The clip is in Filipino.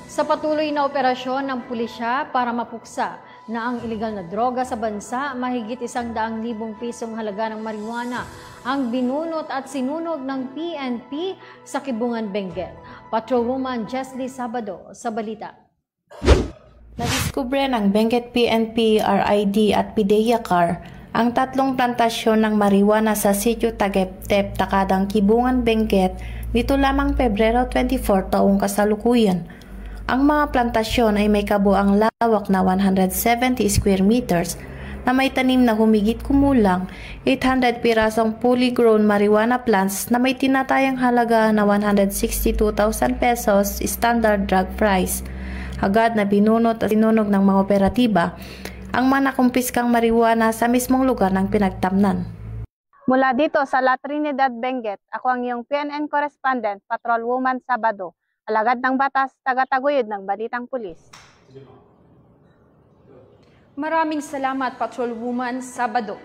Sa patuloy na operasyon ng pulisya para mapuksa na ang ilegal na droga sa bansa, mahigit 100,000 pisong halaga ng marijuana ang binunot at sinunog ng PNP sa Kibungan, Benguet. Patrolwoman Jesly Sabado sa balita. Nadiskubre ng Benguet PNP, RID at PIDEA CAR ang 3 plantasyon ng marijuana sa sitio Tageptep, Takadang, Kibungan, Benguet nito lamang Pebrero 24 taong kasalukuyan. Ang mga plantasyon ay may kabuang lawak na 170 square meters na may tanim na humigit kumulang 800 pirasong fully grown marijuana plants na may tinatayang halaga na 162,000 pesos standard drug price. Agad na binunot at sinunog ng mga operatiba ang mga nakumpiskang marijuana sa mismong lugar ng pinagtamnan. Mula dito sa La Trinidad, Benguet, ako ang iyong PNN correspondent, Patrolwoman Sabado, alagad ng batas, taga-taguyod ng Balitang Pulis. Maraming salamat, Patrolwoman Sabado.